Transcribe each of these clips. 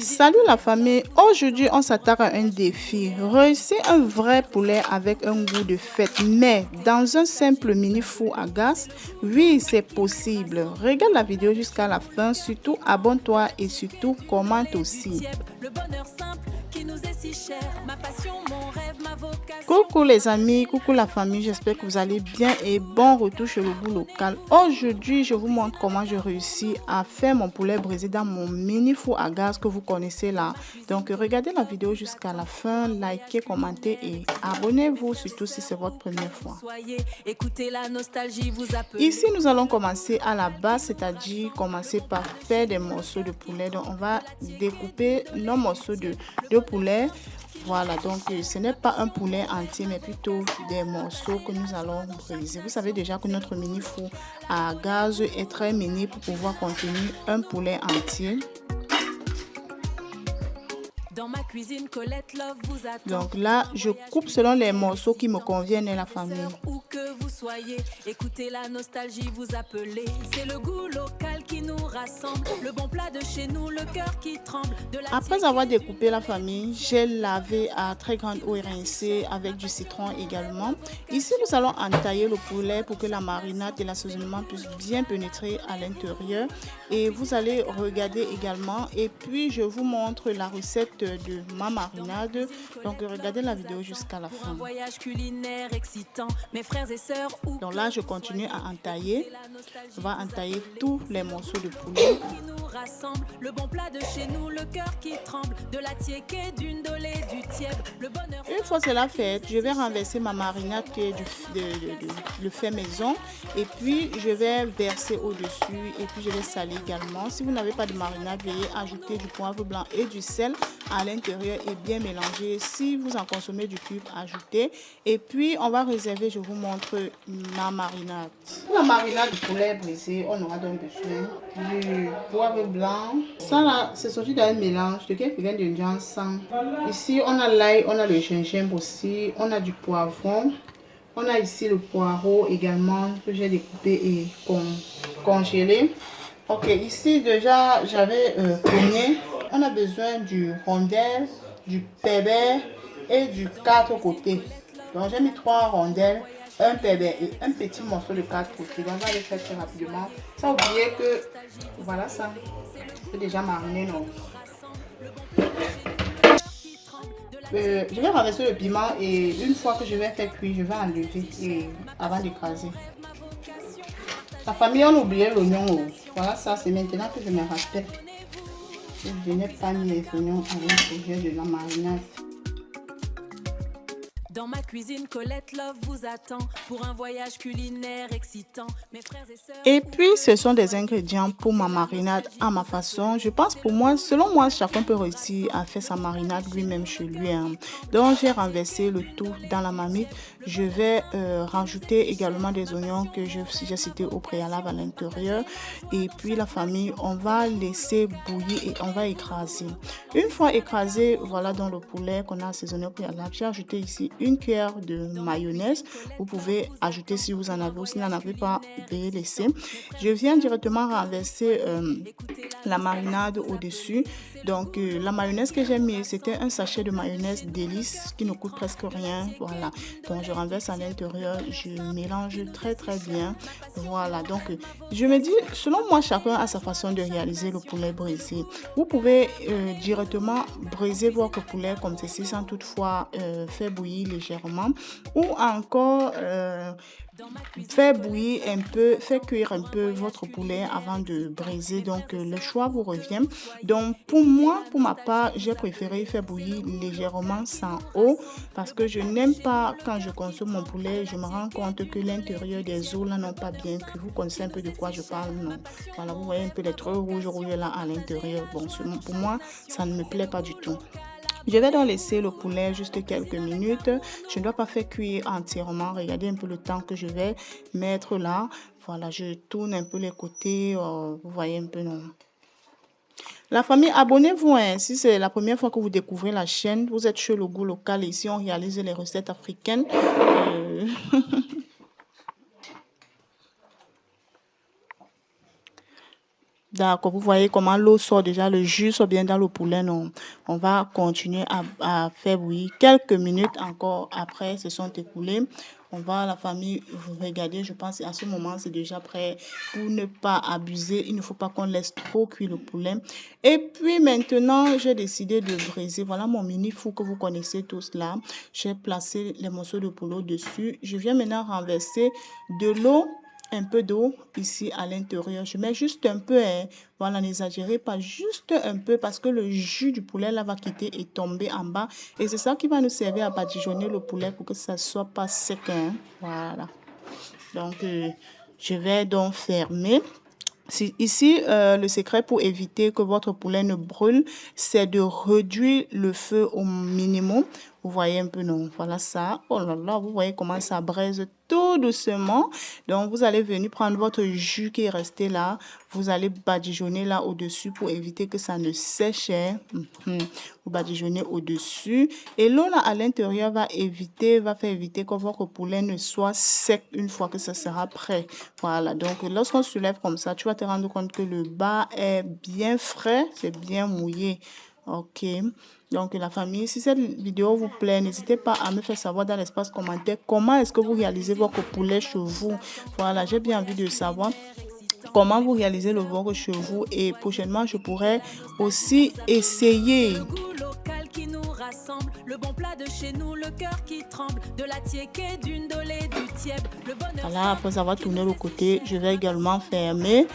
Salut la famille, aujourd'hui on s'attaque à un défi. Réussir un vrai poulet avec un goût de fête, mais dans un simple mini four à gaz. Oui, c'est possible. Regarde la vidéo jusqu'à la fin, surtout abonne-toi et surtout commente aussi. Coucou les amis, coucou la famille, j'espère que vous allez bien et bon retour chez le goût local. Aujourd'hui, je vous montre comment je réussis à faire mon poulet brisé dans mon mini four à gaz que vous connaissez là. Donc regardez la vidéo jusqu'à la fin, likez, commentez et abonnez-vous surtout si c'est votre première fois. Ici, nous allons commencer à la base, c'est-à-dire commencer par faire des morceaux de poulet. Donc on va découper nos morceaux de poulet. Voilà, donc ce n'est pas un poulet entier, mais plutôt des morceaux que nous allons briser. Vous savez déjà que notre mini four à gaz est très mini pour pouvoir contenir un poulet entier. Dans ma cuisine, Colette Love vous attend. Donc là, je coupe selon les morceaux qui me conviennent et la famille. Où que vous soyez, écoutez la nostalgie vous appeler. C'est le goût local qui nous rassemble, le bon plat de chez nous, le cœur qui tremble. Après avoir découpé la famille, j'ai lavé à très grande eau et rincé avec du citron également. Ici, nous allons entailler le poulet pour que la marinade et l'assaisonnement puissent bien pénétrer à l'intérieur. Et vous allez regarder également. Et puis, je vous montre la recette de ma marinade. Donc regardez la vidéo jusqu'à la fin. Donc là je continue à entailler. On va entailler tous les morceaux de poulet. Une fois cela fait, je vais renverser ma marinade qui est le fait maison. Et puis je vais verser au-dessus. Et puis je vais saler également. Si vous n'avez pas de marinade, veuillez ajouter du poivre blanc et du sel à l'intérieur et bien mélanger. Si vous en consommez du cube, ajoutez. Et puis on va réserver, je vous montre ma marinade. Pour la marinade de poulet brisé, on aura donc besoin du poivre blanc. Ça là, c'est sorti d'un mélange de quelques graines de ginseng. Ici on a l'ail, on a le gingembre aussi, on a du poivron. On a ici le poireau également que j'ai découpé et congelé. Ok, ici déjà j'avais cogné. On a besoin du rondelle, du pépé et du 4 côtés. Donc j'ai mis 3 rondelles, un pépé et un petit morceau de 4 côtés. Donc on va les faire très rapidement. Sans oublier que voilà ça. C'est déjà mariné non. Je vais renverser le piment et une fois que je vais faire cuire, je vais enlever avant d'écraser. La famille, on a oublié l'oignon. Voilà ça, c'est maintenant que je me rappelle. Je n'ai pas mis les oignons à l'intérieur de la marinade. Dans ma cuisine, Colette Love vous attend pour un voyage culinaire excitant. Mes frères et sœurs. Et puis, ce sont des ingrédients pour ma marinade à ma façon. Je pense pour moi, selon moi, chacun peut réussir à faire sa marinade lui-même chez lui. Donc, j'ai renversé le tout dans la marmite. Je vais rajouter également des oignons que j'ai cités au préalable à l'intérieur. Et puis, la famille, on va laisser bouillir et on va écraser. Une fois écrasé, voilà dans le poulet qu'on a assaisonné au préalable. J'ai ajouté ici une cuillère de mayonnaise. Vous pouvez ajouter si vous en avez ou si vous n'en avez pas, veuillez laisser. Je viens directement renverser la marinade au-dessus. Donc la mayonnaise que j'ai mis, c'était un sachet de mayonnaise délice qui ne coûte presque rien. Voilà. Donc je renverse à l'intérieur, je mélange très très bien. Voilà. Donc je me dis, selon moi, chacun a sa façon de réaliser le poulet brisé. Vous pouvez directement briser votre poulet comme ceci sans toutefois faire bouillir légèrement ou encore faire bouillir un peu, faire cuire un peu votre poulet avant de briser. Donc le choix vous revient. Donc pour moi, pour ma part, j'ai préféré faire bouillir légèrement sans eau parce que je n'aime pas quand je consomme mon poulet, je me rends compte que l'intérieur des os là n'ont pas bien cuit. Vous connaissez un peu de quoi je parle, non? Voilà, vous voyez un peu les trucs rouges là à l'intérieur. Bon, pour moi, ça ne me plaît pas du tout. Je vais donc laisser le poulet juste quelques minutes. Je ne dois pas faire cuire entièrement. Regardez un peu le temps que je vais mettre là. Voilà, je tourne un peu les côtés. Vous voyez un peu, non? La famille, abonnez-vous. Si c'est la première fois que vous découvrez la chaîne, vous êtes chez le goût local. Ici, on réalise les recettes africaines. D'accord, vous voyez comment l'eau sort déjà, le jus sort bien dans le poulet, non? On va continuer à faire bouillir quelques minutes encore après, se sont écoulées. On va, la famille, regarder, je pense à ce moment, c'est déjà prêt pour ne pas abuser. Il ne faut pas qu'on laisse trop cuire le poulet. Et puis maintenant, j'ai décidé de briser. Voilà mon mini four que vous connaissez tous là. J'ai placé les morceaux de poulet dessus. Je viens maintenant renverser de l'eau, un peu d'eau ici à l'intérieur. Je mets juste un peu, hein. Voilà, n'exagérez pas, juste un peu parce que le jus du poulet là va quitter et tomber en bas. Et c'est ça qui va nous servir à badigeonner le poulet pour que ça ne soit pas sec, hein. Voilà. Donc, je vais donc fermer. Ici, le secret pour éviter que votre poulet ne brûle, c'est de réduire le feu au minimum. Vous voyez un peu, non? Voilà ça. Oh là là, vous voyez comment ça braise tout doucement. Donc, vous allez venir prendre votre jus qui est resté là. Vous allez badigeonner là au-dessus pour éviter que ça ne sèche, hein. Vous badigeonnez au-dessus. Et l'eau là à l'intérieur va faire éviter que votre poulet ne soit sec une fois que ça sera prêt. Voilà. Donc, lorsqu'on soulève comme ça, tu vas te rendre compte que le bas est bien frais, c'est bien mouillé. Ok. Donc, la famille, si cette vidéo vous plaît, n'hésitez pas à me faire savoir dans l'espace commentaire comment est-ce que vous réalisez votre poulet chez vous. Voilà, j'ai bien envie de savoir comment vous réalisez le vôtre chez vous. Et prochainement, je pourrais aussi essayer. Le bon plat de chez nous, le cœur qui tremble, de la tiéké, d'une dolée, du tièbe. Voilà, après avoir tourné le côté, je vais également fermer.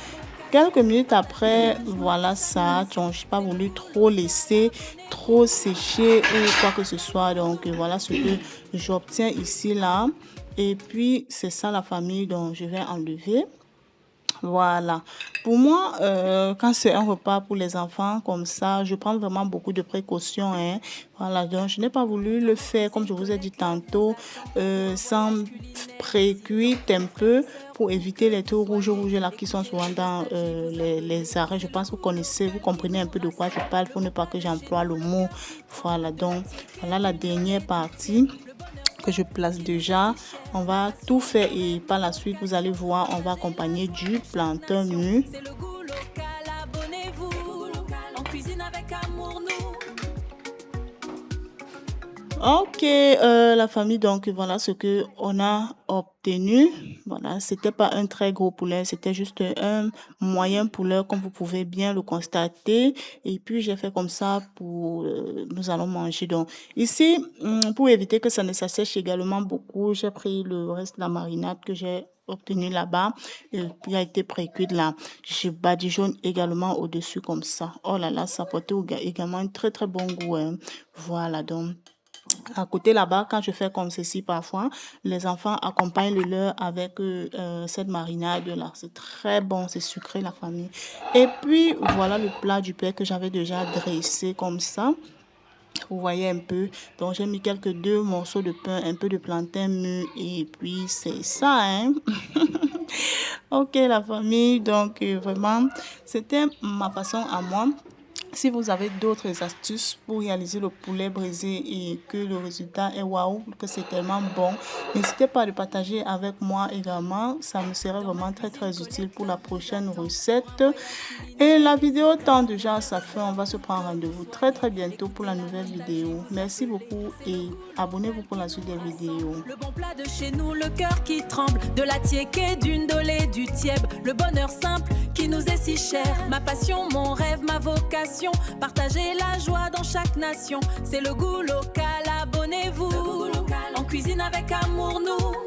Quelques minutes après, voilà ça. Donc, je n'ai pas voulu trop laisser, trop sécher ou quoi que ce soit. Donc, voilà ce que j'obtiens ici, là. Et puis, c'est ça la famille. Donc, je vais enlever. Voilà. Pour moi, quand c'est un repas pour les enfants comme ça, je prends vraiment beaucoup de précautions, hein. Voilà, donc je n'ai pas voulu le faire, comme je vous ai dit tantôt, sans pré-cuire un peu pour éviter les taux rouges là qui sont souvent dans les arrêts. Je pense que vous connaissez, vous comprenez un peu de quoi je parle pour ne pas que j'emploie le mot. Voilà, donc voilà la dernière partie que je place déjà. On va tout faire et par la suite, vous allez voir, on va accompagner du plantain nu. C'est le goût local, abonnez-vous. On cuisine avec amour, nous. Ok, la famille, donc voilà ce que on a obtenu. Voilà, c'était pas un très gros poulet, c'était juste un moyen poulet, comme vous pouvez bien le constater. Et puis j'ai fait comme ça pour nous allons manger. Donc ici, pour éviter que ça ne s'assèche également beaucoup, j'ai pris le reste de la marinade que j'ai obtenu là-bas, qui a été pré-cuite là. Je badigeonne également au-dessus comme ça. Oh là là, ça portait également un très très bon goût, hein. Voilà, donc à côté là-bas, quand je fais comme ceci parfois, les enfants accompagnent le leur avec cette marinade là. C'est très bon, c'est sucré la famille. Et puis voilà le plat du père que j'avais déjà dressé comme ça. Vous voyez un peu. Donc j'ai mis deux morceaux de pain, un peu de plantain mûr et puis c'est ça, hein. Ok la famille, donc vraiment, c'était ma façon à moi. Si vous avez d'autres astuces pour réaliser le poulet brisé et que le résultat est waouh, que c'est tellement bon, n'hésitez pas à le partager avec moi également. Ça me serait vraiment très très utile pour la prochaine recette. Et la vidéo tend déjà à sa fin. On va se prendre rendez-vous très très bientôt pour la nouvelle vidéo. Merci beaucoup et abonnez-vous pour la suite des vidéos. Le bon plat de chez nous, le cœur qui tremble, de la tiéké, d'une dolée, du tièbe, le bonheur simple qui nous est si cher. Ma passion, mon rêve, ma vocation, partager la joie dans chaque nation. C'est le goût local, abonnez-vous. On cuisine avec amour, nous.